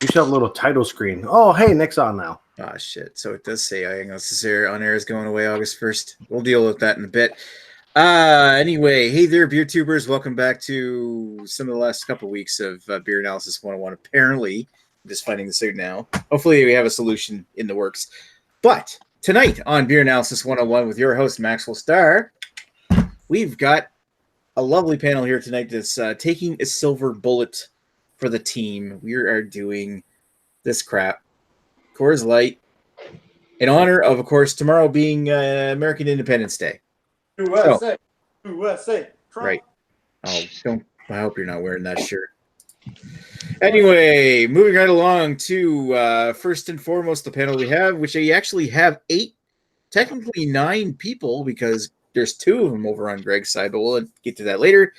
You should have a little title screen. Oh, hey, Nick's on now. Ah, shit. So it does say Agnes on air is going away August 1st. We'll deal with that in a bit. Anyway, hey there, beer tubers. Welcome back to some of the last couple of weeks of Beer Analysis 101. Apparently, I'm just finding this out now. Hopefully, we have a solution in the works. But tonight on Beer Analysis 101 with your host, Maxwell Starr, we've got a lovely panel here tonight that's taking a silver bullet for the team. We are doing this crap. Coors Light, in honor of course, tomorrow being American Independence Day. USA, USA, Trump. Right. Oh, I hope you're not wearing that shirt. Anyway, moving right along to first and foremost the panel we have, which I actually have 8, technically 9 people because there's 2 of them over on Greg's side, but we'll get to that later.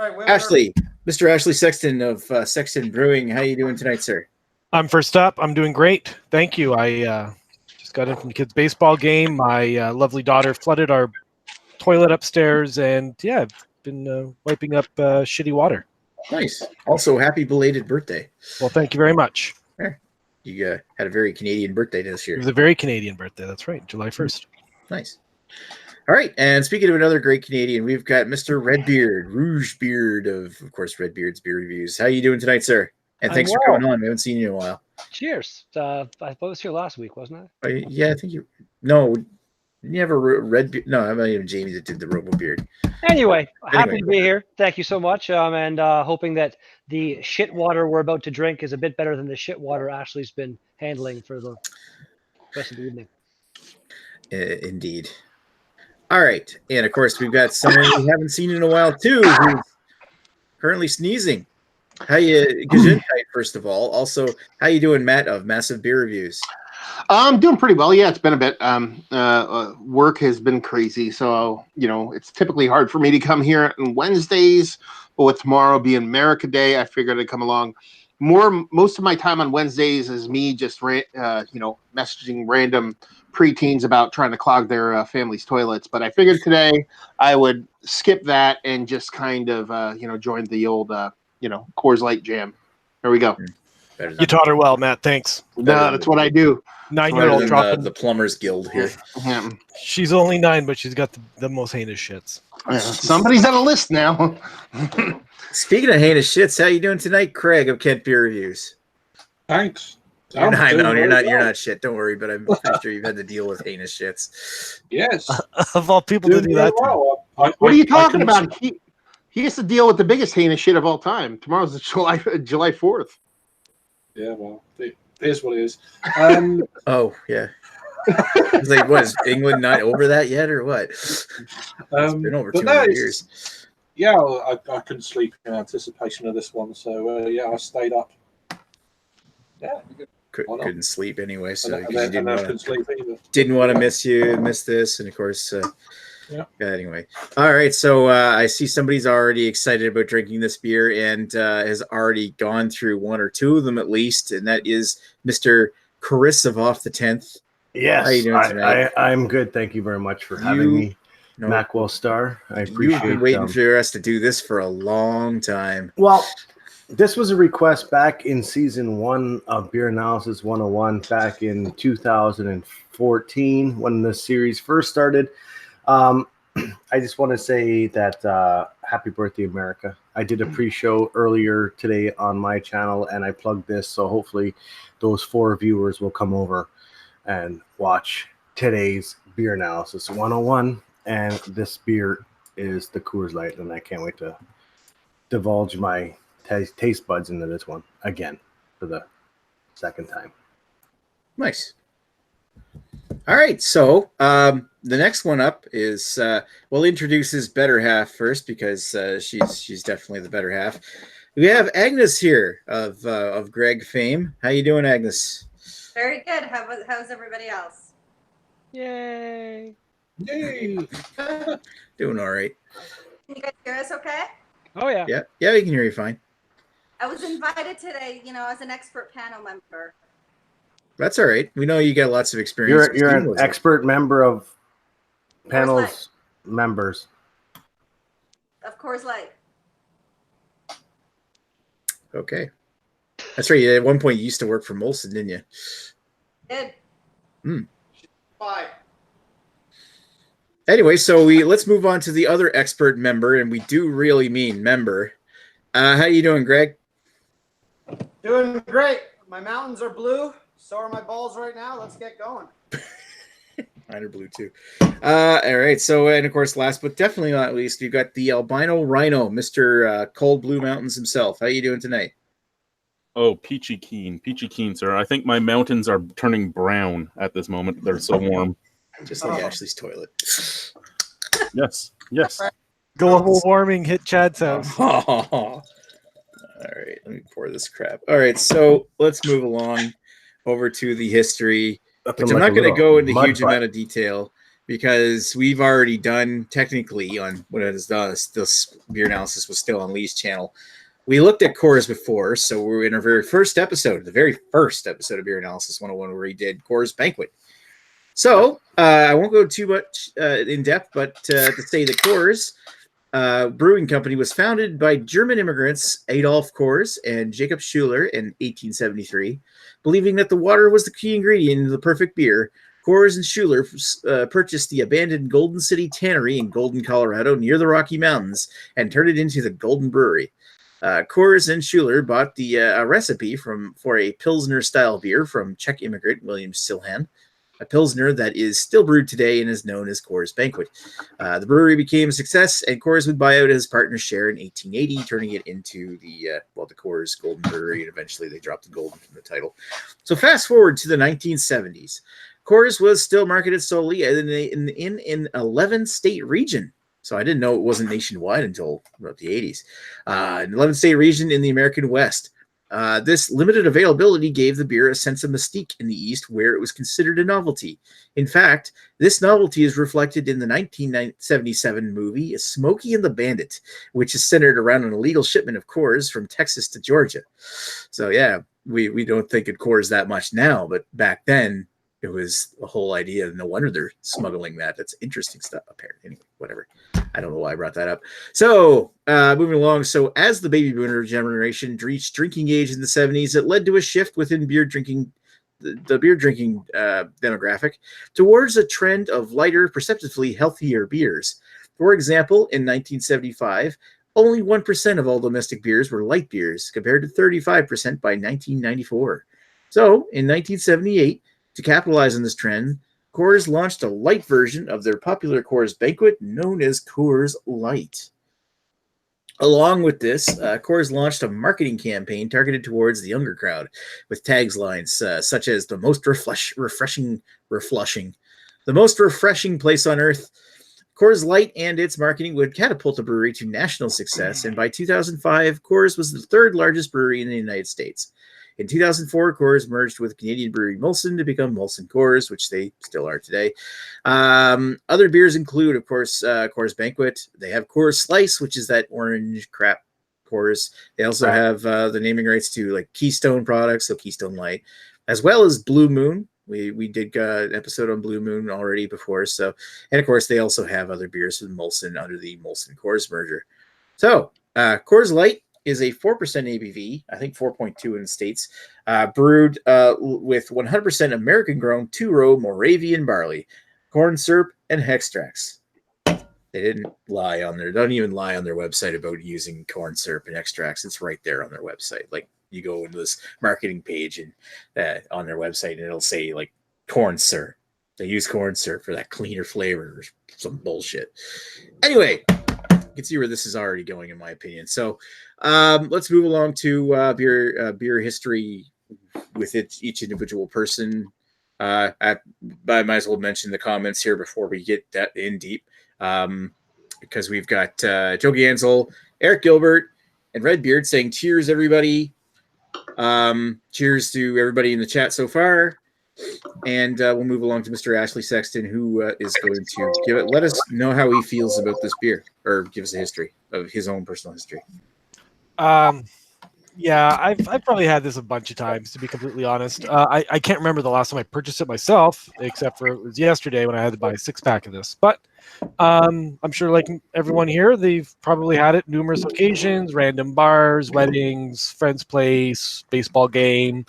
Right, Mr. Ashley Sexton of Sexton Brewing, how you doing tonight, sir? I'm first up. I'm doing great. Thank you. I just got in from the kids' baseball game. My lovely daughter flooded our toilet upstairs, and yeah, I've been wiping up shitty water. Nice. Also, happy belated birthday. Well, thank you very much. You had a very Canadian birthday this year. It was a very Canadian birthday. That's right, July 1st. Nice. All right, and speaking of another great Canadian, we've got Mr. Rouge Beard of course, Redbeard's Beer Reviews. How you doing tonight, sir? And thanks for coming on. We haven't seen you in a while. Cheers. I was here last week, wasn't I? Yeah, I think you. No, you have a red beard. No, I'm not even Jamie that did the Robo Beard. Anyway, happy to be here. Thank you so much. And hoping that the shit water we're about to drink is a bit better than the shit water Ashley's been handling for the rest of the evening. Indeed. All right, and of course we've got someone we haven't seen in a while too, who's currently sneezing. How you, Gesundheit, first of all. Also, how you doing, Matt of Massive Beer Reviews? I'm doing pretty well. Yeah, it's been a bit. Work has been crazy, so it's typically hard for me to come here on Wednesdays. But with tomorrow being Merica Day, I figured I'd come along. Most of my time on Wednesdays is me just messaging random preteens about trying to clog their family's toilets. But I figured today I would skip that and just kind of join the old Coors Light jam. There we go. You taught her well, Matt. Thanks. No, that's what I do. 9-year-old dropping the Plumbers Guild here. Yeah. She's only 9, but she's got the most heinous shits. Somebody's on a list now. Speaking of heinous shits, how you doing tonight, Craig of Kent Beer Reviews? Thanks. You're not shit. Don't worry, but I'm pretty sure you've had to deal with heinous shits. Yes. Of all people to do that. What are you talking about? He has to deal with the biggest heinous shit of all time. Tomorrow's July 4th. Yeah, well, it is what it is. Oh, yeah. It's like, what, is England not over that yet, or what? It's been over 200 years. Yeah, I couldn't sleep in anticipation of this one, so I stayed up. Yeah, couldn't sleep anyway, so and I couldn't sleep either. Didn't want to miss this, and of course, yeah. Anyway, all right. So I see somebody's already excited about drinking this beer and has already gone through 1 or 2 of them at least, and that is Mr. Chris of Off the 10th. Yes, how you doing tonight? I'm good. Thank you very much for having me, Maxwell Starr. I appreciate it. You've been waiting for us to do this for a long time. Well, this was a request back in season 1 of Beer Analysis 101 back in 2014 when the series first started. I just want to say that happy birthday, America. I did a pre-show earlier today on my channel, and I plugged this, so hopefully those 4 viewers will come over and watch today's Beer Analysis 101. And this beer is the Coors Light, and I can't wait to divulge my taste buds into this one again for the second time. Nice. All right, so the next one up is we'll introduce his better half first because she's definitely the better half. We have Agnes here of Greg fame. How you doing, Agnes? Very good. How's everybody else? Yay! Doing all right. Can you guys hear us okay? Oh yeah. Yeah, we can hear you fine. I was invited today, as an expert panel member. That's all right. We know you got lots of experience. You're an expert member of panels members. Of Coors Light. Okay. That's right. At one point, you used to work for Molson, didn't you? Did. Bye. Anyway, so let's move on to the other expert member, and we do really mean member. How you doing, Greg? Doing great. My mountains are blue. So are my balls right now. Let's get going. Mine are blue too. All right. So, and of course, last but definitely not least, you've got the Albino Rhino, Mr. Cold Blue Mountains himself. How you doing tonight? Oh, peachy keen, sir. I think my mountains are turning brown at this moment. They're so warm. Just like Ashley's toilet. Yes. Global warming hit Chad's house. All right. Let me pour this crap. All right. So let's move along over to the history, which I'm not going to go into huge amount of detail because we've already done technically on what it has done. This beer analysis was still on Lee's channel. We looked at Coors before, so we're in our very first episode, the very first episode of Beer Analysis 101, where we did Coors Banquet. So I won't go too much in depth, but to say that Coors Brewing Company was founded by German immigrants Adolf Coors and Jacob Schuler in 1873. Believing that the water was the key ingredient in the perfect beer, Coors and Schuler purchased the abandoned Golden City Tannery in Golden, Colorado, near the Rocky Mountains, and turned it into the Golden Brewery. Coors and Schuler bought the recipe for a Pilsner-style beer from Czech immigrant William Silhan, a Pilsner that is still brewed today and is known as Coors Banquet. The brewery became a success, and Coors would buy out his partner's share in 1880, turning it into the Coors Golden Brewery, and eventually they dropped the Golden from the title. So fast forward to the 1970s. Coors was still marketed solely in an 11-state region. So I didn't know it wasn't nationwide until about the 80s. An 11-state region in the American West. This limited availability gave the beer a sense of mystique in the East, where it was considered a novelty. In fact, this novelty is reflected in the 1977 movie Smokey and the Bandit, which is centered around an illegal shipment of Coors from Texas to Georgia. So yeah, we don't think of Coors that much now, but back then, it was a whole idea. No wonder they're smuggling that. That's interesting stuff, apparently. Anyway, whatever. I don't know why I brought that up. So, moving along. So, as the baby boomer generation reached drinking age in the 70s, it led to a shift within the beer drinking demographic towards a trend of lighter, perceptively healthier beers. For example, in 1975, only 1% of all domestic beers were light beers, compared to 35% by 1994. So, in 1978, to capitalize on this trend, Coors launched a light version of their popular Coors Banquet known as Coors Light. Along with this, Coors launched a marketing campaign targeted towards the younger crowd with taglines such as the most refreshing place on earth. Coors Light and its marketing would catapult the brewery to national success, and by 2005, Coors was the third largest brewery in the United States. In 2004, Coors merged with Canadian brewery Molson to become Molson Coors, which they still are today. Other beers include, of course, Coors Banquet. They have Coors Slice, which is that orange crap Coors. They also have the naming rights to like Keystone products, so Keystone Light, as well as Blue Moon. We did an episode on Blue Moon already before. So, and of course, they also have other beers from Molson under the Molson Coors merger. So, Coors Light is a 4% ABV, I think 4.2 in the States, brewed with 100% American-grown two-row Moravian barley, corn syrup, and extracts. They didn't lie on don't even lie on their website about using corn syrup and extracts. It's right there on their website. Like, you go into this marketing page and on their website, and it'll say, like, corn syrup. They use corn syrup for that cleaner flavor or some bullshit. Anyway, you can see where this is already going, in my opinion. So let's move along to beer history with each individual person. I might as well mention the comments here before we get that in deep, because we've got Joe Gansel, Eric Gilbert, and Redbeard saying cheers, everybody. Cheers to everybody in the chat so far. And we'll move along to Mr. Ashley Sexton, who is going to let us know how he feels about this beer, or give us a history of his own personal history. Yeah, I've probably had this a bunch of times, to be completely honest. I can't remember the last time I purchased it myself, except for it was yesterday when I had to buy a 6-pack of this. But I'm sure, like everyone here, they've probably had it numerous occasions: random bars, weddings, friend's place, baseball game,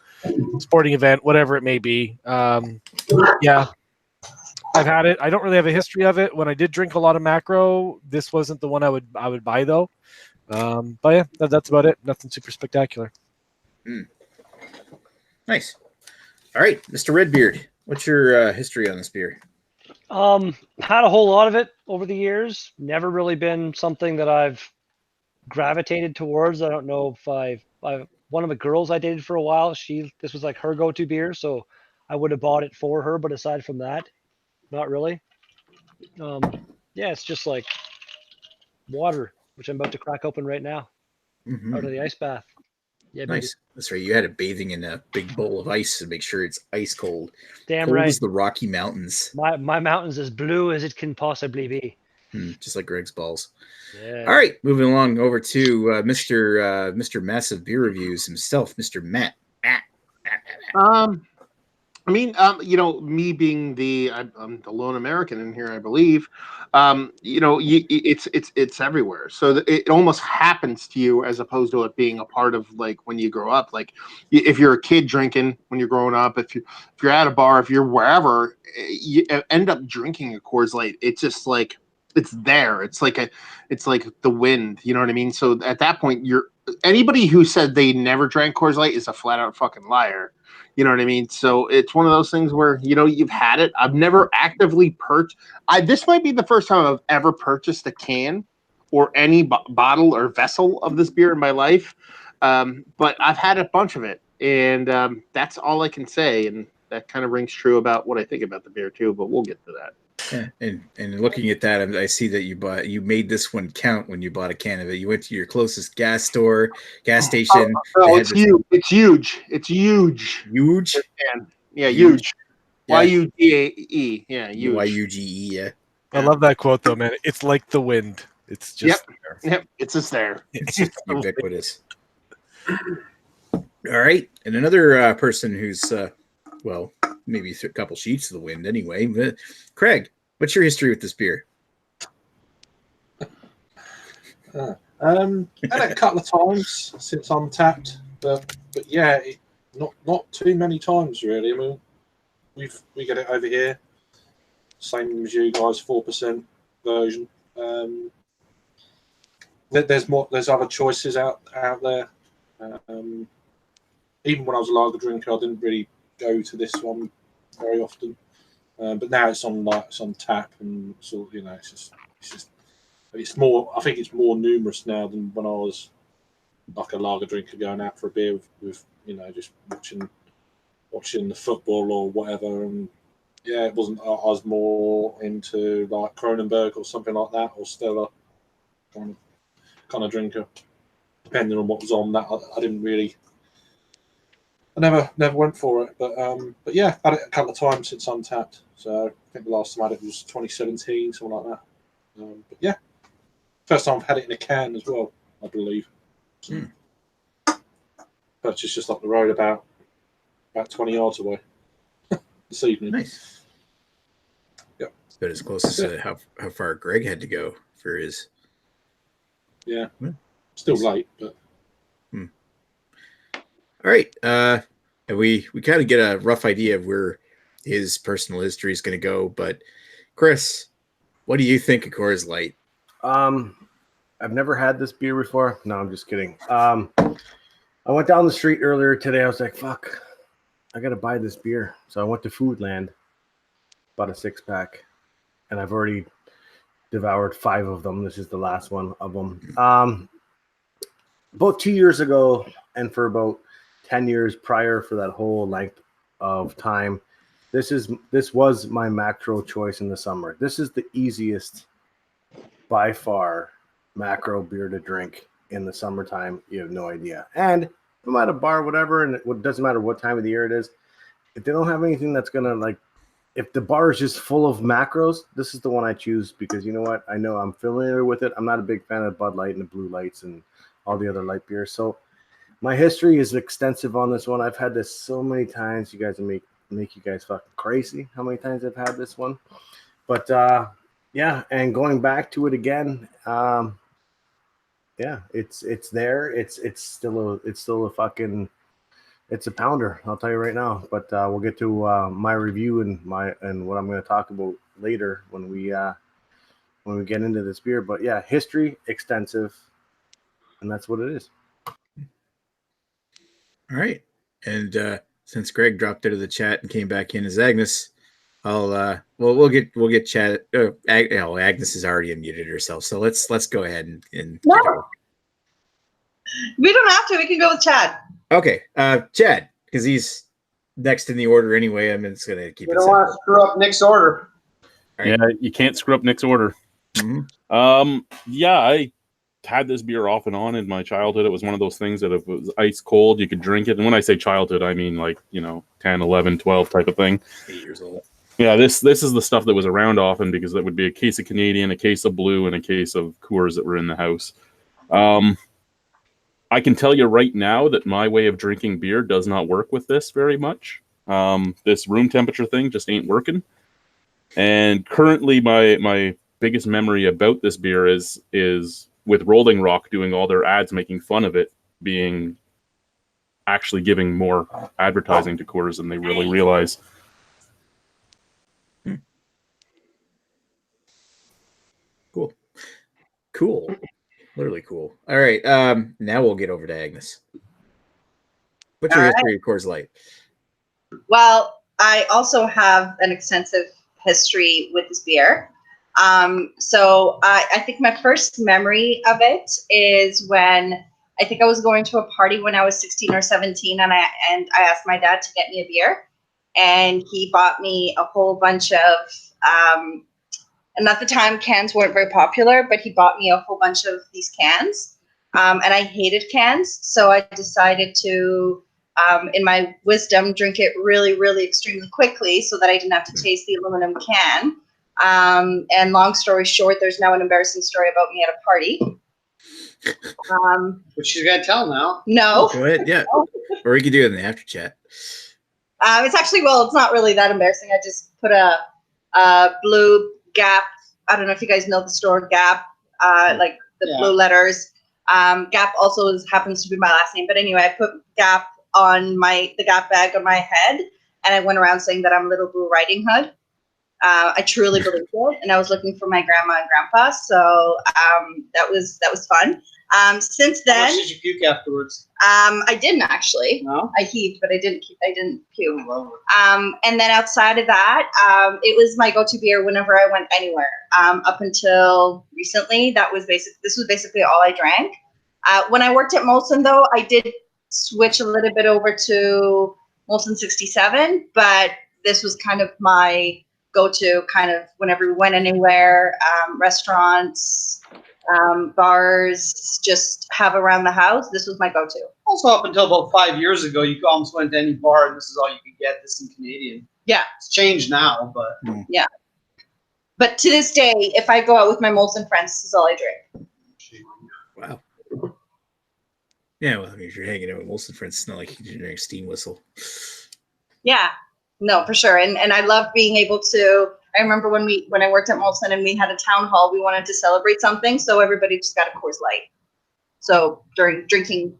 sporting event, whatever it may be. Yeah, I've had it. I don't really have a history of it. When I did drink a lot of macro, this wasn't the one I would buy though. But yeah, that's about it. Nothing super spectacular. Nice. All right, Mr. Redbeard, what's your history on this beer? Had a whole lot of it over the years. Never really been something that I've gravitated towards. I don't know if I've one of the girls I dated for a while, this was like her go-to beer, so I would have bought it for her, but aside from that, not really. Yeah, it's just like water, which I'm about to crack open right now out of the ice bath. Yeah, baby. Nice. That's right. You had it bathing in a big bowl of ice to make sure it's ice cold. Damn cold right. as the Rocky Mountains. My mountain's as blue as it can possibly be. Just like Greg's balls. Yeah. All right, moving along over to Mr. Massive Beer Reviews himself, Mr. Matt. I mean, me being I'm the lone American in here, I believe. It's everywhere. So it almost happens to you as opposed to it being a part of like when you grow up. Like if you're a kid drinking when you're growing up, if you're at a bar, if you're wherever, you end up drinking a Coors Light. It's just like it's there. It's like the wind. You know what I mean? So at that point, anybody who said they never drank Coors Light is a flat out fucking liar. You know what I mean? So it's one of those things where, you've had it. I've never actively purchased. This might be the first time I've ever purchased a can or any bottle or vessel of this beer in my life. But I've had a bunch of it. And that's all I can say. And that kind of rings true about what I think about the beer too, but we'll get to that. Yeah, and looking at that, I see that you made this one count when you bought a can of it. You went to your closest gas station. It's huge. It's huge. It's huge. Huge? Yeah, huge. Yeah. Y-U-G-E. Yeah, huge. Y-U-G-E, yeah. I love that quote though, man. It's like the wind. It's just there. Yep, it's just there. It's just ubiquitous. All right, and another person who's maybe a couple sheets of the wind anyway. But Craig, what's your history with this beer? Had it a couple of times since Untapped, but yeah, not too many times really. I mean, we get it over here, same as you guys, 4% version. There's other choices out there. Even when I was a lager drinker, I didn't really go to this one very often, but now it's on tap, and so it's more. I think it's more numerous now than when I was like a lager drinker going out for a beer with just watching the football or whatever. And yeah, it wasn't. I was more into like Kronenberg or something like that, or Stella kind of drinker, depending on what was on. That I didn't really. I never went for it, but yeah, had it a couple of times since Untapped. So I think the last time I had it was 2017, something like that. But yeah, first time I've had it in a can as well, I believe. Purchased just up the road about 20 yards away this evening. Nice. Yep. But as close as how far Greg had to go for his. Yeah. Still late, but. All right. We kind of get a rough idea of where his personal history is going to go. But Chris, what do you think of Coors Light? I've never had this beer before. No, I'm just kidding. I went down the street earlier today. I was like, fuck, I got to buy this beer. So I went to Foodland, bought a 6-pack, and I've already devoured 5 of them. This is the last one of them. About 2 years ago, and for about 10 years prior for that whole length of time, this was my macro choice in the summer. This is the easiest by far macro beer to drink in the summertime. You have no idea. And if I'm at a bar, whatever, and it doesn't matter what time of the year it is, if they don't have anything that's gonna like, if the bar is just full of macros, this is the one I choose because you know what? I know I'm familiar with it. I'm not a big fan of Bud Light and the Blue Lights and all the other light beers. So my history is extensive on this one. I've had this so many times. You guys make you guys fucking crazy how many times I've had this one. But yeah, and going back to it again, yeah, it's there. It's still a fucking, it's a pounder. I'll tell you right now. But we'll get to my review and what I'm going to talk about later when we get into this beer. But yeah, history extensive, and that's what it is. All right, and since Greg dropped out of the chat and came back in as Agnes, we'll get chat. Agnes has already unmuted herself, so let's go ahead and no, we don't have to. We can go with Chad. Okay, Chad, because he's next in the order anyway. I'm just gonna keep. You don't want to screw up Nick's order. Right. Yeah, you can't screw up Nick's order. Mm-hmm. Yeah, I had this beer off and on in my childhood. It was one of those things that if it was ice cold, you could drink it. And when I say childhood, I mean like, 10, 11, 12 type of thing. 8 years old. Yeah, this is the stuff that was around often because that would be a case of Canadian, a case of Blue, and a case of Coors that were in the house. I can tell you right now that my way of drinking beer does not work with this very much. This room temperature thing just ain't working. And currently my biggest memory about this beer is with Rolling Rock doing all their ads making fun of it, being actually giving more advertising to Coors than they really realize. Cool. Literally cool. All right. Now we'll get over to Agnes. What's your history of Coors Light? Well, I also have an extensive history with this beer. So I think my first memory of it is when I think I was going to a party when I was 16 or 17, and I asked my dad to get me a beer, and he bought me a whole bunch of and at the time cans weren't very popular, but he bought me a whole bunch of these cans, and I hated cans, so I decided to in my wisdom drink it really, really extremely quickly so that I didn't have to taste the aluminum can. And long story short, there's now an embarrassing story about me at a party. Which she's got to tell now. No. Go ahead, yeah. Or we could do it in the after chat. It's actually, it's not really that embarrassing. I just put a blue Gap. I don't know if you guys know the store Gap, like the blue letters. Gap also happens to be my last name. But anyway, I put Gap on the Gap bag on my head, and I went around saying that I'm Little Blue Riding Hood. I truly believed it, and I was looking for my grandma and grandpa, so that was fun. Since then, how much did you puke afterwards? I didn't actually. No? I heaved, but I didn't puke. And then outside of that, it was my go-to beer whenever I went anywhere. Up until recently, this was basically all I drank. When I worked at Molson, though, I did switch a little bit over to Molson 67, but this was kind of my go-to kind of whenever we went anywhere, restaurants, bars, just have around the house. This was my go-to. Also, up until about 5 years ago, you almost went to any bar and this is all you could get. This in Canadian. Yeah. It's changed now, but. Yeah. But to this day, if I go out with my Molson friends, this is all I drink. Wow. Yeah, well, if you're hanging out with Molson friends, it's not like you can drink Steam Whistle. Yeah. No, for sure. And I love being able to. I remember when I worked at Molson and we had a town hall, we wanted to celebrate something, so everybody just got a Coors Light. So during drinking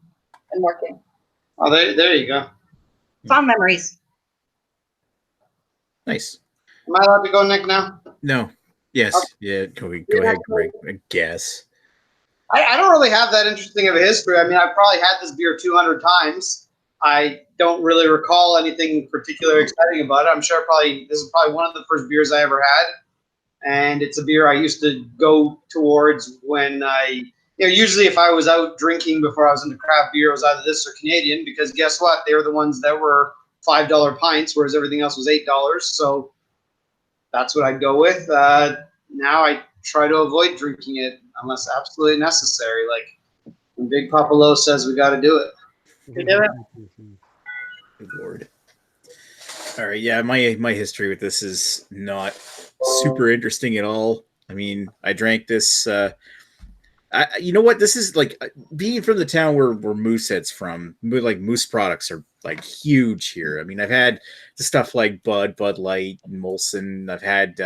and working. Oh, there you go. Fond memories. Nice. Am I allowed to go, Nick, now? No. Yes. Okay. Yeah. Go ahead, Greg. I guess. I don't really have that interesting of a history. I mean, I've probably had this beer 200 times. I don't really recall anything particular exciting about it. I'm sure this is probably one of the first beers I ever had. And it's a beer I used to go towards when usually if I was out drinking before I was into craft beer, it was either this or Canadian, because guess what? They were the ones that were $5 pints, whereas everything else was $8. So that's what I'd go with. Now I try to avoid drinking it unless absolutely necessary. Like when Big Papa Lowe says we got to do it. We do it. Good Lord. All right. Yeah, my history with this is not super interesting at all. I mean, I drank this. you know what? This is like being from the town where Moosehead's from. Like Moose products are like huge here. I mean, I've had the stuff like Bud Light, Molson. I've had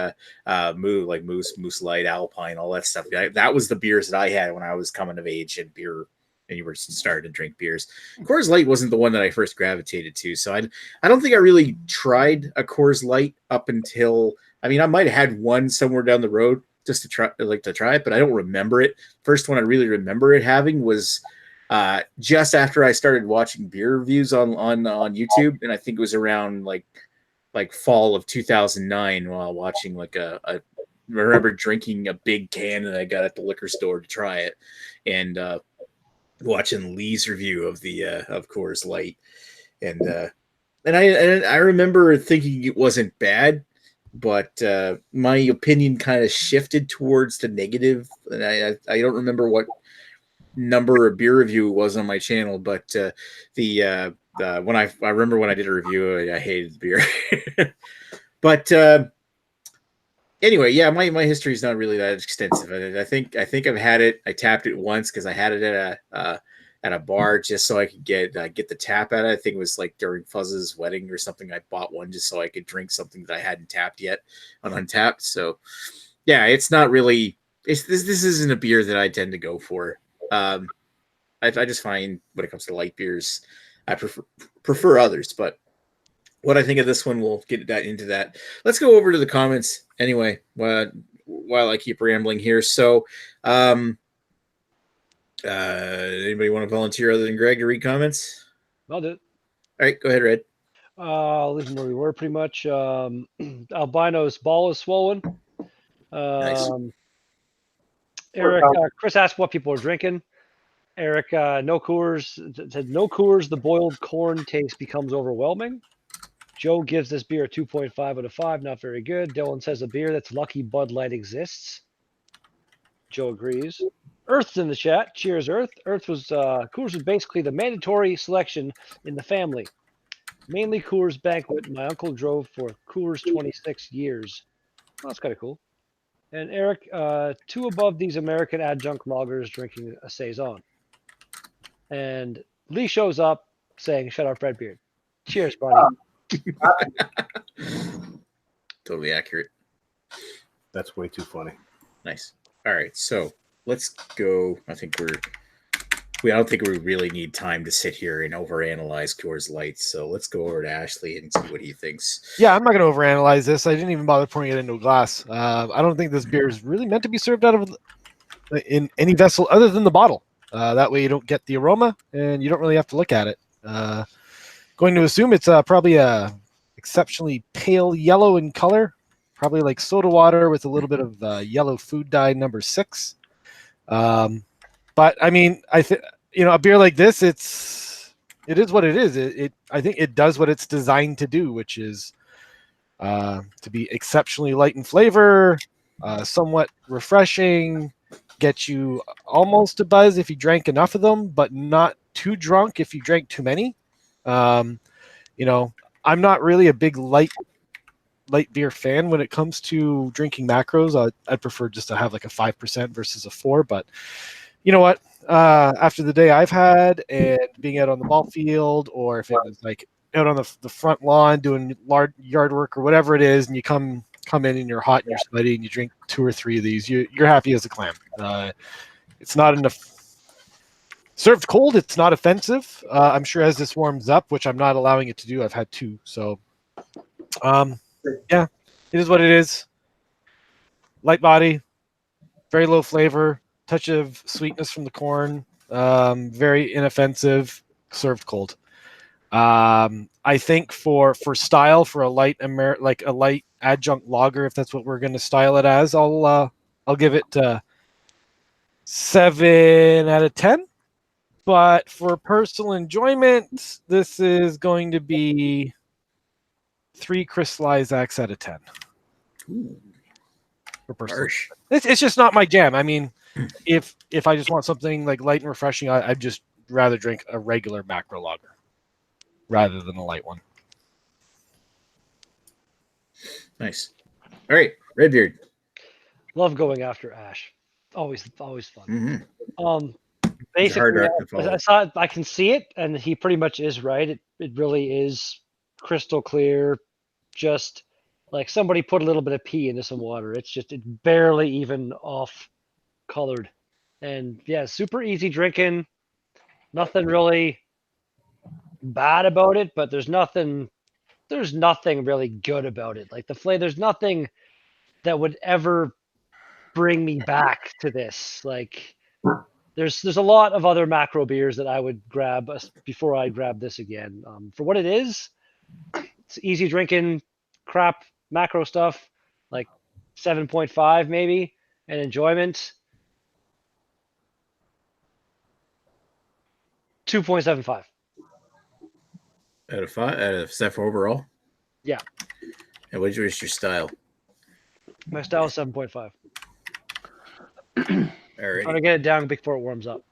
Moose Light, Alpine, all that stuff. That was the beers that I had when I was coming of age in beer. And you were starting to drink beers. Coors Light wasn't the one that I first gravitated to. So I don't think I really tried a Coors Light up until, I mean, I might have had one somewhere down the road just to try it, but I don't remember it. First one I really remember it having was just after I started watching beer reviews on YouTube. And I think it was around like fall of 2009 while watching I remember drinking a big can that I got at the liquor store to try it. And, watching Lee's review of the of Coors Light, and I remember thinking it wasn't bad, but my opinion kind of shifted towards the negative, and I don't remember what number of beer review it was on my channel, but when I remember when I did a review, I hated the beer, but. Anyway, yeah, my history is not really that extensive. I think I've had it. I tapped it once because I had it at a bar just so I could get the tap at it. I think it was like during Fuzz's wedding or something. I bought one just so I could drink something that I hadn't tapped yet on Untapped. So yeah, it's not really. This isn't a beer that I tend to go for. I just find when it comes to light beers, I prefer others, but. What I think of this one, we'll get into that. Let's go over to the comments anyway, while I keep rambling here. So, anybody want to volunteer other than Greg to read comments? I'll do it. All right, go ahead, Red. Leave them where we were pretty much. Albino's ball is swollen. Nice. Eric, Chris asked what people are drinking. Eric, no Coors. Said no Coors. The boiled corn taste becomes overwhelming. Joe gives this beer a 2.5 out of 5. Not very good. Dylan says a beer that's lucky Bud Light exists. Joe agrees. Earth's in the chat. Cheers, Earth. Earth was Coors was basically the mandatory selection in the family. Mainly Coors Banquet. My uncle drove for Coors 26 years. Oh, that's kind of cool. And Eric, 2 above these American adjunct lagers drinking a Saison. And Lee shows up saying, "Shut up, Redbeard." Cheers, buddy. Totally accurate. That's way too funny. Nice. All right, so let's go. I don't think we really need time to sit here and overanalyze Coors Light. So let's go over to Ashley and see what he thinks. Yeah, I'm not going to overanalyze this. I didn't even bother pouring it into a glass. I don't think this beer is really meant to be served out of in any vessel other than the bottle. That way you don't get the aroma and you don't really have to look at it. Going to assume it's probably a exceptionally pale yellow in color, probably like soda water with a little bit of yellow food dye number 6. But I mean, I think a beer like this, it is what it is. I think it does what it's designed to do, which is to be exceptionally light in flavor, somewhat refreshing, get you almost a buzz if you drank enough of them, but not too drunk if you drank too many. I'm not really a big light beer fan when it comes to drinking macros. I'd prefer just to have like a 5% versus a 4, but you know what? After the day I've had and being out on the ball field, or if it was like out on the front lawn doing yard work or whatever it is, and you come in and you're hot and you're sweaty and you drink 2 or 3 of these, you're happy as a clam. It's not enough. Served cold, it's not offensive. I'm sure as this warms up, which I'm not allowing it to do, I've had 2. So, yeah, it is what it is. Light body, very low flavor, touch of sweetness from the corn, very inoffensive, served cold. I think for style, for a light a light adjunct lager, if that's what we're going to style it as, I'll give it 7 out of 10. But for personal enjoyment, this is going to be 3 crystallized X out of 10. Ooh. For personal. It's just not my jam. I mean, if I just want something like light and refreshing, I'd just rather drink a regular macro lager rather than a light one. Nice. All right, Redbeard. Love going after Ash. always fun. Mm-hmm. Basically, act to follow. I can see it, and he pretty much is right. It really is crystal clear, just like somebody put a little bit of pee into some water. It's barely even off colored, and yeah, super easy drinking. Nothing really bad about it, but there's nothing really good about it. Like the flavor, there's nothing that would ever bring me back to this. Like there's a lot of other macro beers that I would grab before I grab this again. For what it is, it's easy drinking, crap macro stuff, like 7.5 maybe, and enjoyment 2.75 Out of 5, out of 7 overall. Yeah. And what's your style? My style is 7.5. All right. Trying to get it down before it warms up.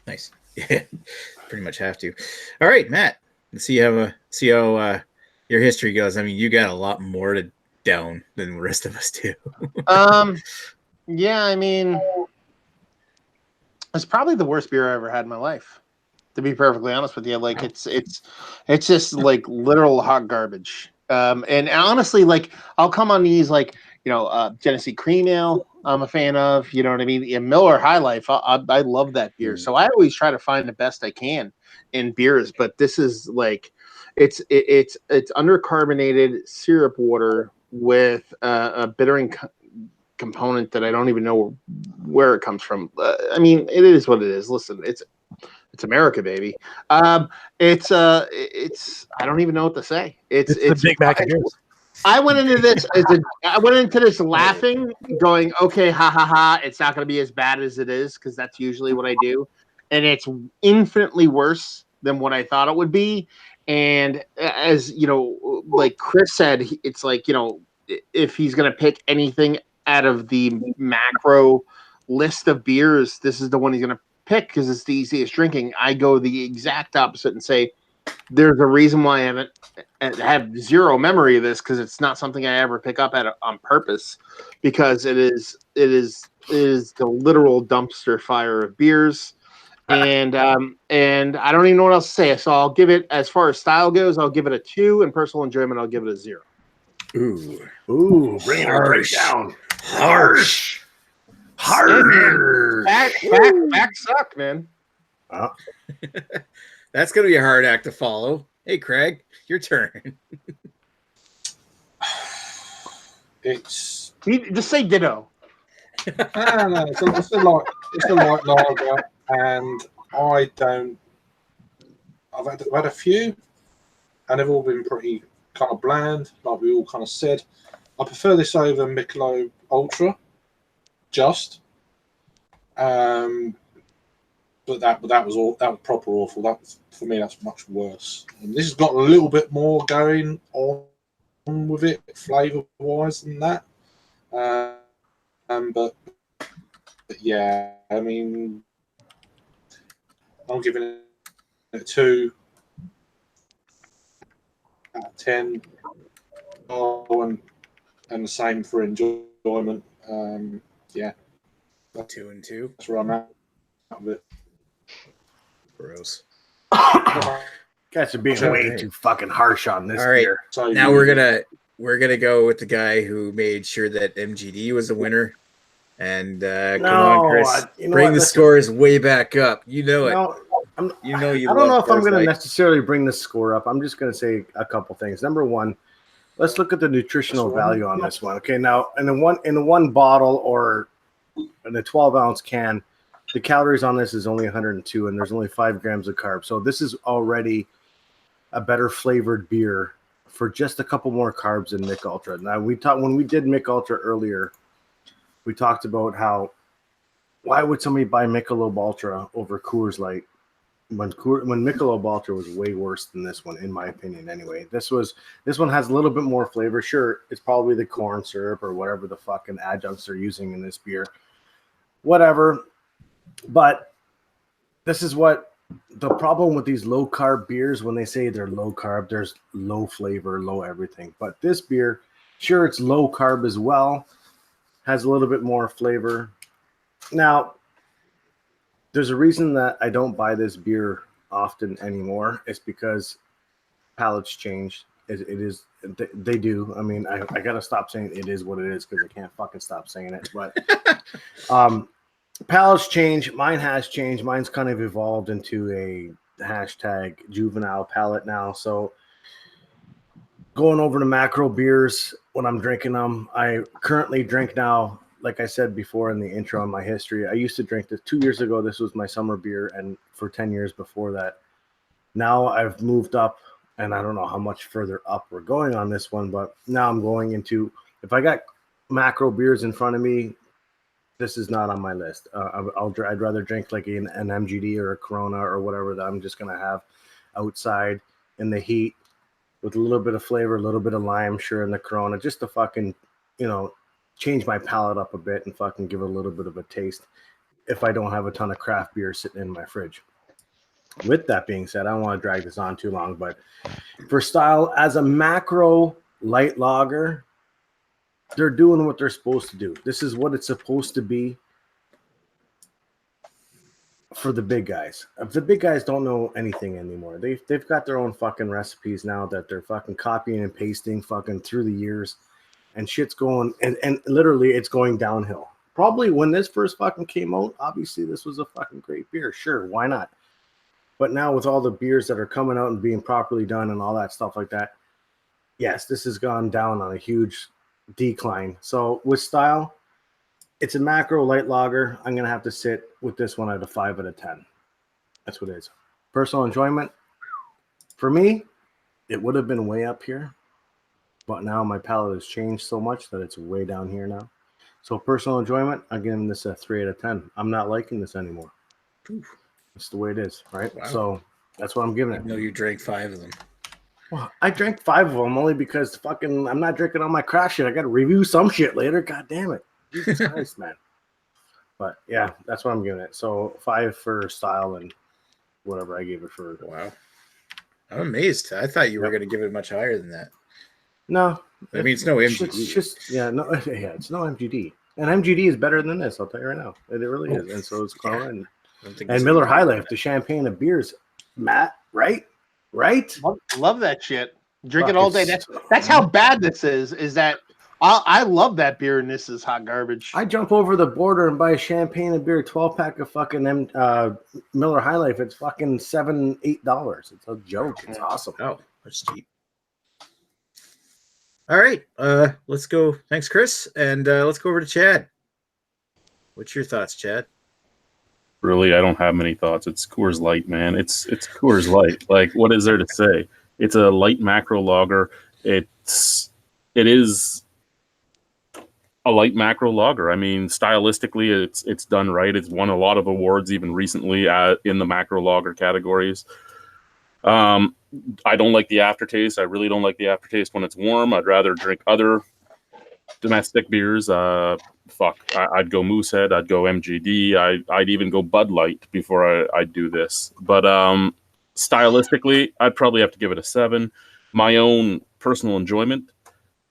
Nice. Yeah, pretty much have to. All right, Matt. Let's see how your history goes. I mean, you got a lot more to down than the rest of us do. Yeah, I mean, it's probably the worst beer I ever had in my life. To be perfectly honest with you, like it's just like literal hot garbage. And honestly, like I'll come on these like Genesee Cream Ale. I'm a fan of, you know what I mean? And Miller High Life, I love that beer. So I always try to find the best I can in beers, but this is like it's undercarbonated syrup water with a bittering component that I don't even know where it comes from. I mean, it is what it is. Listen, it's America, baby. It's I don't even know what to say. It's the Big Mac of beers. I went into this laughing, going, okay, ha ha ha. It's not going to be as bad as it is because that's usually what I do, and it's infinitely worse than what I thought it would be. And as you know, like Chris said, it's like if he's going to pick anything out of the macro list of beers, this is the one he's going to pick because it's the easiest drinking. I go the exact opposite and say there's a reason why I have zero memory of this because it's not something I ever pick up on purpose because it is the literal dumpster fire of beers. And I don't even know what else to say. So I'll give it, as far as style goes, I'll give it a 2, and personal enjoyment, I'll give it a 0. Ooh, bring it down. Harsh. Facts suck, man. That's going to be a hard act to follow. Hey, Craig, your turn. It's just say ditto. no. It's a light lager, and I've had a few, and they've all been pretty kind of bland, like we all kind of said. I prefer this over Michelob Ultra, but that was proper awful. That was, for me, that's much worse. And this has got a little bit more going on with it, flavour wise, than that. But yeah, I mean, I'm giving it a 2 out of 10. Oh, and the same for enjoyment. Yeah, 2 and 2. That's where I'm at with it. Gross. Guys are being way too fucking harsh on this. All right, beer. Now we're gonna go with the guy who made sure that MGD was a winner. And come on, Chris, bring the scores way back up. You know it. I don't know if I'm going to necessarily bring the score up. I'm just going to say a couple things. Number one, let's look at the nutritional value on this one. Okay, now in the one bottle or in a 12-ounce can, the calories on this is only 102, and there's only 5 grams of carbs. So this is already a better flavored beer for just a couple more carbs than Mich Ultra. Now when we did Mich Ultra earlier, we talked about why would somebody buy Michelob Ultra over Coors Light when Michelob Ultra was way worse than this one, in my opinion. Anyway, this one has a little bit more flavor. Sure, it's probably the corn syrup or whatever the fucking adjuncts they're using in this beer, whatever. But this is what the problem with these low carb beers, when they say they're low carb, there's low flavor, low everything. But this beer, sure, it's low carb as well. Has a little bit more flavor, Now, there's a reason that I don't buy this beer often anymore. It's because palates change. They do. I mean, I got to stop saying it is what it is because I can't fucking stop saying it. But palates change. Mine has changed. Mine's kind of evolved into a hashtag juvenile palate now. So going over to macro beers when I'm drinking them, I currently drink now, like I said before in the intro on my history, I used to drink this 2 years ago. This was my summer beer, and for 10 years before that. Now I've moved up, and I don't know how much further up we're going on this one, but now I'm going into, if I got macro beers in front of me, this is not on my list. I'd rather drink like an MGD or a Corona or whatever that I'm just going to have outside in the heat with a little bit of flavor, a little bit of lime, sure, in the Corona, just to fucking, change my palate up a bit and fucking give it a little bit of a taste if I don't have a ton of craft beer sitting in my fridge. With that being said, I don't want to drag this on too long, but for style, as a macro light lager, they're doing what they're supposed to do. This is what it's supposed to be for the big guys. The big guys don't know anything anymore. They've got their own fucking recipes now that they're fucking copying and pasting fucking through the years, and shit's going, and literally it's going downhill. Probably when this first fucking came out, obviously this was a fucking great beer. Sure, why not? But now with all the beers that are coming out and being properly done and all that stuff like that, yes, this has gone down on a huge decline. So with style, it's a macro light lager. I'm going to have to sit with this one at a 5 out of 10. That's what it is. Personal enjoyment, for me, it would have been way up here, but now my palate has changed so much that it's way down here now. So personal enjoyment, I'm giving this a 3 out of 10. I'm not liking this anymore. Oof. That's the way it is, right? Wow. So that's what I'm giving it. I know you drank 5 of them. Well, I drank 5 of them only because fucking I'm not drinking all my craft shit. I got to review some shit later. God damn it. Jesus Christ, man. But yeah, that's what I'm giving it. So 5 for style and whatever I gave it for. Wow. I'm amazed. I thought you were going to give it much higher than that. No. I mean, it's no MGD. It's just, it's no MGD. And MGD is better than this, I'll tell you right now. It really is. And so is Corona and Miller High Life, the champagne of beers. Matt, right? Right? Love that shit. Drink it all day. That's how bad this is that I love that beer and this is hot garbage. I jump over the border and buy a champagne and beer 12-pack of fucking Miller High Life. It's fucking $7-8. It's a joke. It's awesome. Oh, that's cheap. All right. Let's go. Thanks, Chris. And let's go over to Chad. What's your thoughts, Chad? Really, I don't have many thoughts. It's Coors Light, man. It's Coors Light. Like, what is there to say? It's a light macro lager. It is a light macro lager. I mean, stylistically, it's done right. It's won a lot of awards even recently in the macro lager categories. I don't like the aftertaste. I really don't like the aftertaste when it's warm. I'd rather drink other domestic beers. I'd go Moosehead. I'd go MGD. I'd even go Bud Light before I'd do this. But stylistically, I'd probably have to give it a 7. My own personal enjoyment,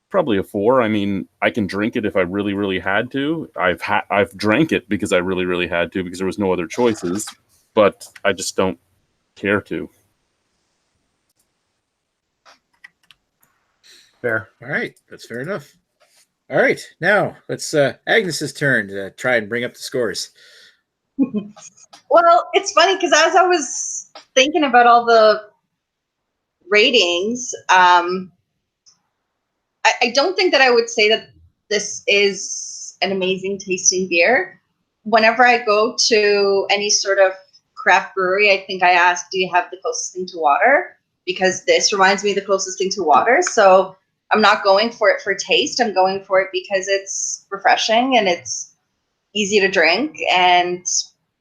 probably a 4. I mean, I can drink it if I really, really had to. I've drank it because I really, really had to because there was no other choices. But I just don't care to. Fair. All right. That's fair enough. All right. Now, let's Agnes's turn to try and bring up the scores. Well, it's funny because as I was thinking about all the ratings, I don't think that I would say that this is an amazing tasting beer. Whenever I go to any sort of craft brewery, I think I ask, do you have the closest thing to water? Because this reminds me of the closest thing to water. So I'm not going for it for taste. I'm going for it because it's refreshing and it's easy to drink. And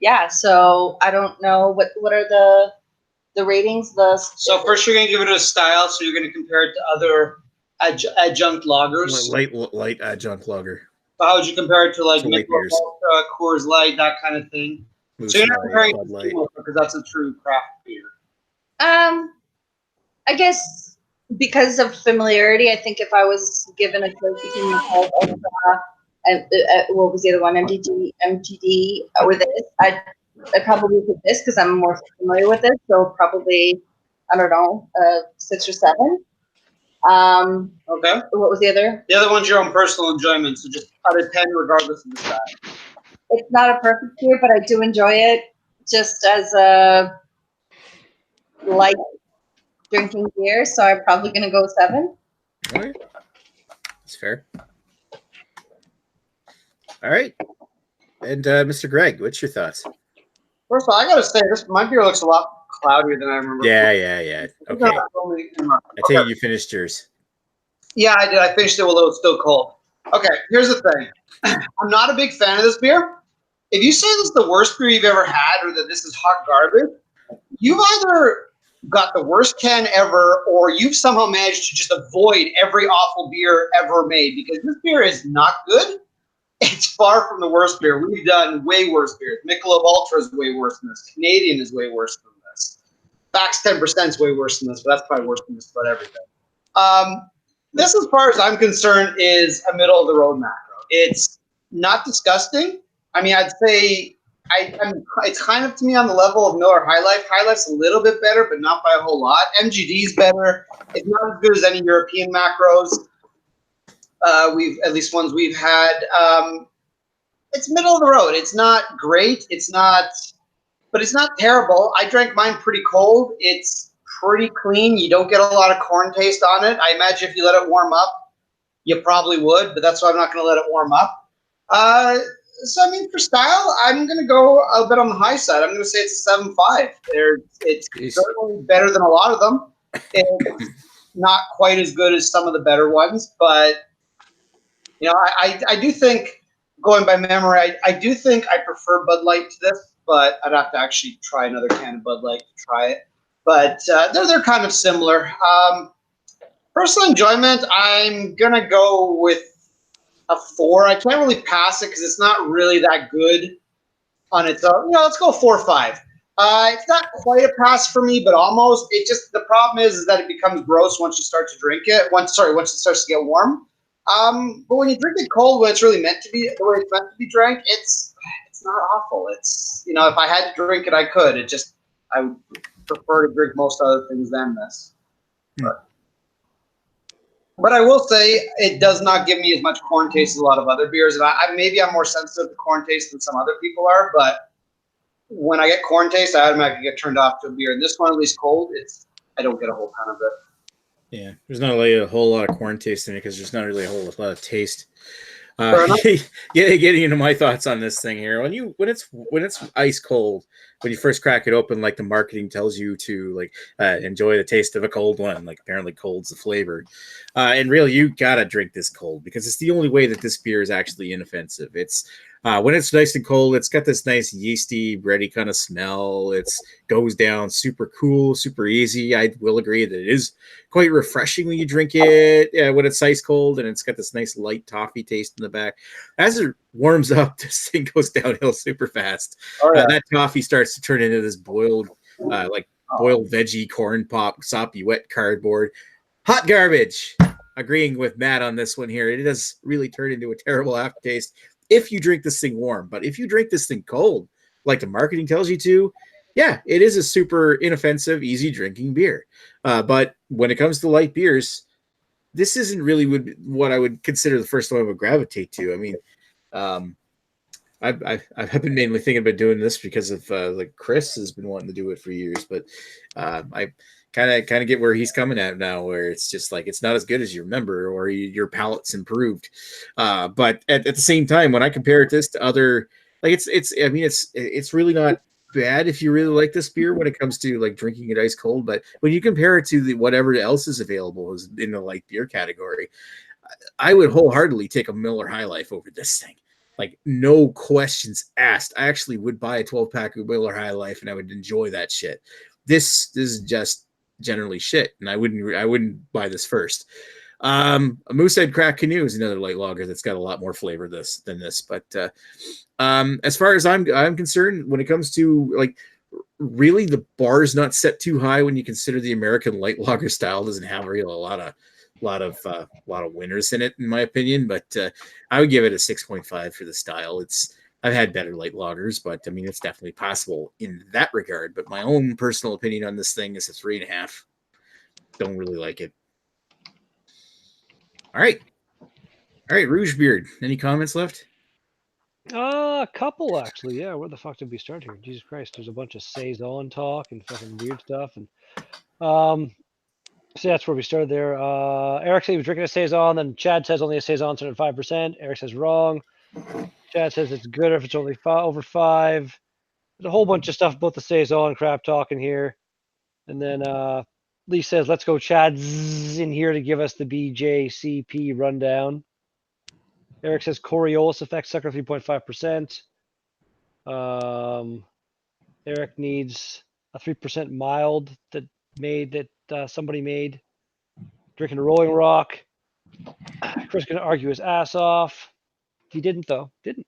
yeah, so I don't know what are the ratings. So first you're going to give it a style. So you're going to compare it to other adjunct lagers. Light adjunct lager. So how would you compare it to like beers. Coors Light, that kind of thing? Moose so you're not comparing Light, it to because that's a true craft beer. I guess because of familiarity, I think if I was given a choice between Ultra and what was the other one? MTD with this. I probably pick this because I'm more familiar with it. So probably, I don't know, 6 or 7. Okay. What was the other? The other one's your own personal enjoyment, so just out of 10, regardless of the style. It's not a perfect beer, but I do enjoy it just as a light drinking beer. So I'm probably going to go 7. Okay. That's fair. All right. And Mr. Greg, what's your thoughts? First of all, I gotta say, my beer looks a lot cloudier than I remember. Yeah. Okay. I take it you finished yours. Yeah, I did. I finished it while it was still cold. Okay, here's the thing. I'm not a big fan of this beer. If you say this is the worst beer you've ever had or that this is hot garbage, you've either got the worst can ever or you've somehow managed to just avoid every awful beer ever made, because this beer is not good. It's far from the worst beer. We've done way worse beers. Michelob Ultra is way worse than this. Canadian is way worse than this. Bax 10% is way worse than this, but that's probably worse than just about everything. This, as far as I'm concerned, is a middle-of-the-road macro. It's not disgusting. I mean, I'd say it's kind of, to me, on the level of Miller High Life. High Life's a little bit better, but not by a whole lot. MGD's better. It's not as good as any European macros. At least ones we've had. It's middle of the road. It's not great. But it's not terrible. I drank mine pretty cold. It's pretty clean. You don't get a lot of corn taste on it. I imagine if you let it warm up, you probably would, but that's why I'm not going to let it warm up. So, I mean, for style, I'm going to go a bit on the high side. I'm going to say it's a 7.5. It's certainly better than a lot of them. It's not quite as good as some of the better ones, but you know, I do think, going by memory, I do think I prefer Bud Light to this, but I'd have to actually try another can of Bud Light to try it. But they're kind of similar. Personal enjoyment, I'm going to go with a 4. I can't really pass it because it's not really that good on its own. You know, let's go 4 or 5. It's not quite a pass for me, but almost. It just, the problem is that it becomes gross once you start to drink it. Once it starts to get warm. But when you drink it cold, when it's really meant to be, the way it's meant to be drank, it's not awful. It's, you know, if I had to drink it, I could. I would prefer to drink most other things than this. But I will say it does not give me as much corn taste as a lot of other beers. And maybe I'm more sensitive to corn taste than some other people are, but when I get corn taste, I automatically get turned off to a beer. And this one, at least cold, I don't get a whole ton of it. Yeah, there's not really a whole lot of corn taste in it because there's not really a whole lot of taste. Getting into my thoughts on this thing here, when it's ice cold, when you first crack it open, like the marketing tells you to like enjoy the taste of a cold one. Like apparently cold's the flavor, and really you gotta drink this cold because it's the only way that this beer is actually inoffensive. It's when it's nice and cold, it's got this nice yeasty, bready kind of smell. It goes down super cool, super easy. I will agree that it is quite refreshing when you drink it when it's ice cold, and it's got this nice light toffee taste in the back. As it warms up, this thing goes downhill super fast. Oh, yeah. That toffee starts to turn into this boiled veggie corn pop, soppy, wet cardboard. Hot garbage. Agreeing with Matt on this one here. It does really turn into a terrible aftertaste if you drink this thing warm. But if you drink this thing cold, like the marketing tells you to, yeah, it is a super inoffensive, easy drinking beer. But when it comes to light beers, this isn't really what I would consider the first one I would gravitate to. I mean, I've been mainly thinking about doing this because of like Chris has been wanting to do it for years, but I kind of get where he's coming at now, where it's just like it's not as good as you remember, or your palate's improved. But at the same time, when I compare this to other, like it's really not bad if you really like this beer when it comes to like drinking it ice cold. But when you compare it to whatever else is available is in the light beer category, I would wholeheartedly take a Miller High Life over this thing. Like no questions asked. I actually would buy a 12-pack of Miller High Life and I would enjoy that shit. This is just generally shit, and I wouldn't buy this first. A Moosehead Cracked Canoe is another light lager that's got a lot more flavor than this. But as far as I'm concerned, when it comes to like really the bar is not set too high when you consider the American light lager style doesn't have really a lot of winners in it, in my opinion. But I would give it a 6.5 for the style. I've had better light lagers, but I mean, it's definitely possible in that regard. But my own personal opinion on this thing is a 3.5. Don't really like it. All right, Rouge Beard. Any comments left? A couple actually. Yeah, where the fuck did we start here? Jesus Christ, there's a bunch of saison talk and fucking weird stuff, and so that's where we started there. Eric said he was drinking a saison, then Chad says only a saison at 5%. Eric says wrong. Chad says it's good if it's only over 5. There's a whole bunch of stuff about the saison crap talking here, and then Lee says let's go Chad's in here to give us the BJCP rundown. Eric says Coriolis effect sucker 3.5%. Eric needs a 3% mild that somebody made. Drinking a Rolling Rock. Chris gonna argue his ass off. He didn't though. Didn't.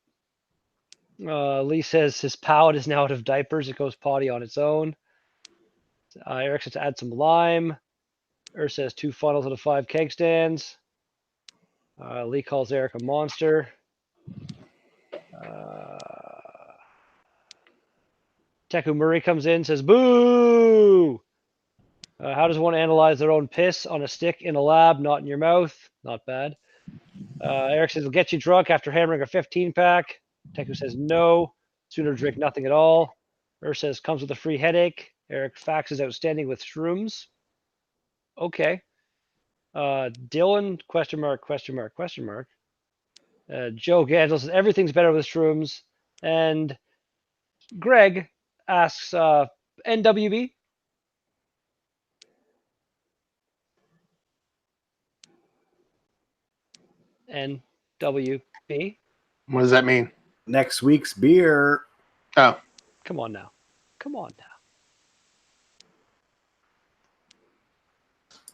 Lee says his palate is now out of diapers. It goes potty on its own. Eric says add some lime. Says 2 funnels out of 5 keg stands. Lee calls Eric a monster. Teku Murray comes in, says, boo! How does one analyze their own piss on a stick in a lab, not in your mouth? Not bad. Eric says, it'll get you drunk after hammering a 15-pack. Teku says, no. Sooner drink nothing at all. Says, comes with a free headache. Eric Fax is outstanding with shrooms. Okay. Dylan, question mark. Joe Gandel says, everything's better with shrooms. And Greg asks, NWB? NWB? What does that mean? Next week's beer. Oh. Come on now.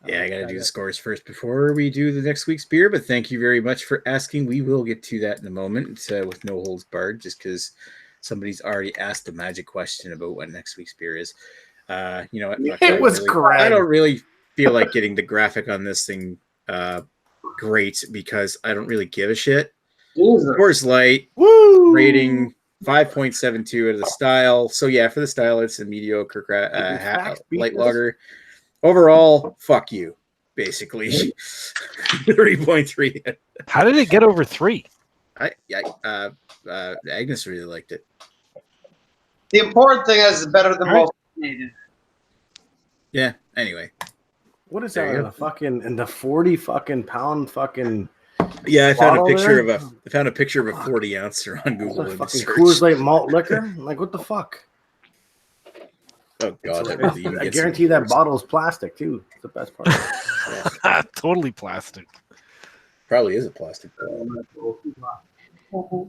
Yeah, I got to do the scores first before we do the next week's beer, but thank you very much for asking. We will get to that in a moment with no holds barred, just because somebody's already asked a magic question about what next week's beer is. You know what? It was great. I don't really feel like getting the graphic on this thing great because I don't really give a shit. Coors Light, rating 5.72 out of the style. So yeah, for the style, it's a mediocre light lager. Overall, fuck you, basically. 3.3. How did it get over 3? Agnes really liked it. The important thing is it's better than most Canadian. Yeah. Anyway, what is that? In the 40 fucking pound fucking. Yeah, I found a picture of a 40 ouncer on Google. Fucking Coors Light malt liquor. Like what the fuck? Oh god! I guarantee that bottle is plastic too. It's the best part. Totally plastic. Probably is a plastic. All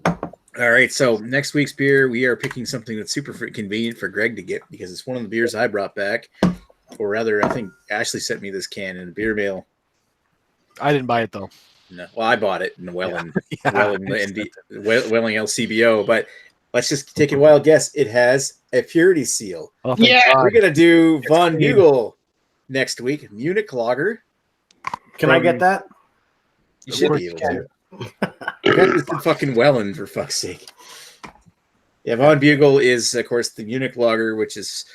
right, so next week's beer, we are picking something that's super convenient for Greg to get because it's one of the beers I brought back, or rather, I think Ashley sent me this can in a beer mail. I didn't buy it though. No, well, I bought it in the Welling LCBO, but let's just take a wild guess. It has a purity seal. Oh, we're gonna do Von Bugle next week. Munich Lager. Can I get that? You should be able to. It's in fucking Welland, for fuck's sake. Yeah, Von Bugle is, of course, the Munich Lager, which is,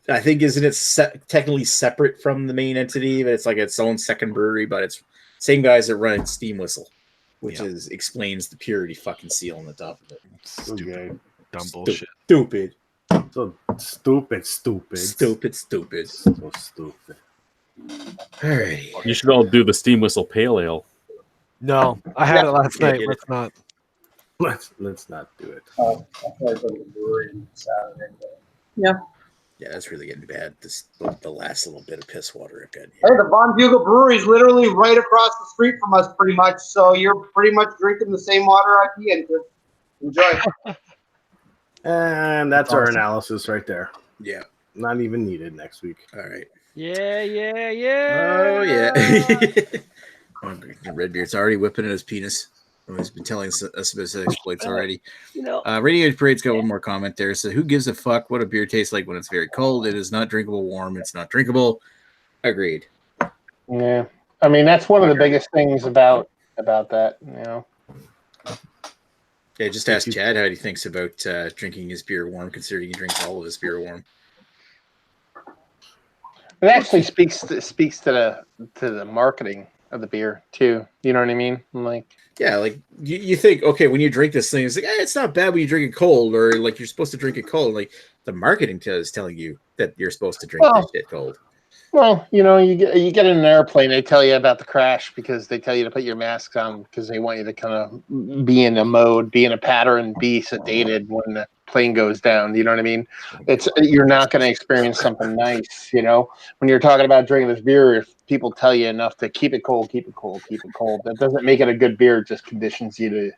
I think, isn't it technically separate from the main entity, but it's like its own second brewery, but it's same guys that run Steam Whistle, which explains the purity fucking seal on the top of it. Stupid. Dumb bullshit. Stupid. So stupid. So stupid. All right. You should all do the Steam Whistle Pale Ale. No, I had it last night. Let's not. Let's not do it. I'll probably go to the brewery on Saturday. Yeah, that's really getting bad. The last little bit of piss water I've got here. Hey, the Von Bugle Brewery is literally right across the street from us, pretty much. So you're pretty much drinking the same water I pee into. Enjoy. And that's our analysis right there. Yeah. Not even needed next week. All right. Yeah. Oh, yeah. Redbeard's already whipping at his penis. Oh, he's been telling us about his exploits already. You know, Radiant Parade's got one more comment there. So, who gives a fuck what a beer tastes like when it's very cold? It is not drinkable warm. It's not drinkable. Agreed. Yeah, I mean that's one of the biggest things about that. You know. Yeah, just ask Chad how he thinks about drinking his beer warm, considering he drinks all of his beer warm. It actually speaks to the marketing of the beer too. You know what I mean? Like, yeah, like you think, okay, when you drink this thing, it's like, it's not bad when you drink it cold, or like you're supposed to drink it cold. Like the marketing is telling you that you're supposed to drink this shit cold. Well, you know, you get in an airplane, they tell you about the crash because they tell you to put your mask on because they want you to kind of be in a mode, be in a pattern, be sedated when the plane goes down. You know what I mean? You're not going to experience something nice, you know. When you're talking about drinking this beer, if people tell you enough to keep it cold, keep it cold, keep it cold, that doesn't make it a good beer. It just conditions you to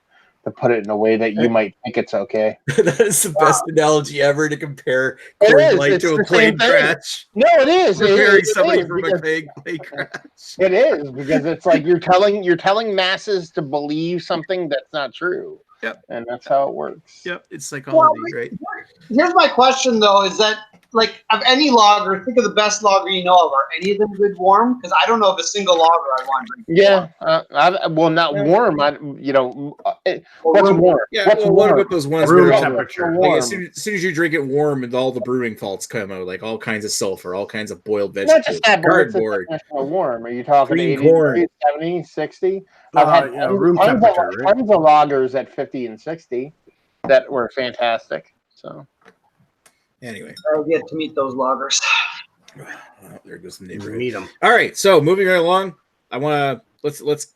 put it in a way that you might think it's okay. That is the best analogy ever to compare Coors Light to a plane crash. No, it is. Preparing somebody from a plane crash. It is, because it's like you're telling masses to believe something that's not true. Yep. And that's how it works. Yep. It's psychology, right? Here's my question, though, is that, like, of any lager, think of the best lager you know of. Are any of them good warm? Because I don't know of a single lager I want to drink. Yeah. Well, not warm. What's warm? Yeah. What's well, warm? what about those ones Room where all temperature. like, as soon as you drink it warm and all the brewing faults come out, like all kinds of sulfur, all kinds of boiled vegetables, Not just that, but what's the cardboard. definition of warm? Are you talking Green 80 corn. degrees, 70, 60? I've had room temperature, right? tons of lagers at 50 and 60 that were fantastic. So Anyway, I'll get to meet those lagers. well, there goes the neighborhood. Meet them. All right, so moving right along, I want to let's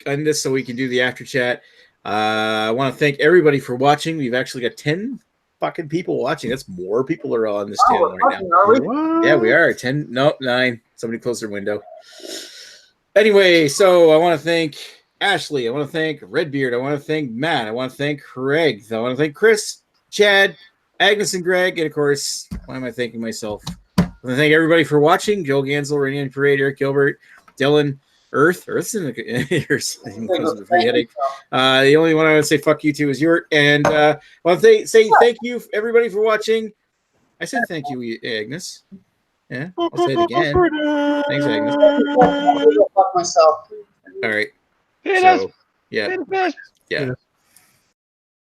end this so we can do the after chat. I want to thank everybody for watching. We've actually got 10 fucking people watching. That's more people are on this channel right now. Are we? What? Yeah, we are 10. No, 9. Somebody close their window. Anyway, so I want to thank Ashley. I want to thank Redbeard. I want to thank Matt. I want to thank Craig. I want to thank Chris, Chad, Agnes, and Greg. And of course, why am I thanking myself? I want to thank everybody for watching. Joe Gansel, Rainier Parade, Eric Gilbert, Dylan, Earth's in the ears. Free headache. The only one I would say fuck you to is Yurt. And I want to say thank you, everybody, for watching. I said thank you, Agnes. Yeah, I'll say it again. Thanks, Agnes. Fuck myself. All right. Penis. So, yeah. Penis. Yeah.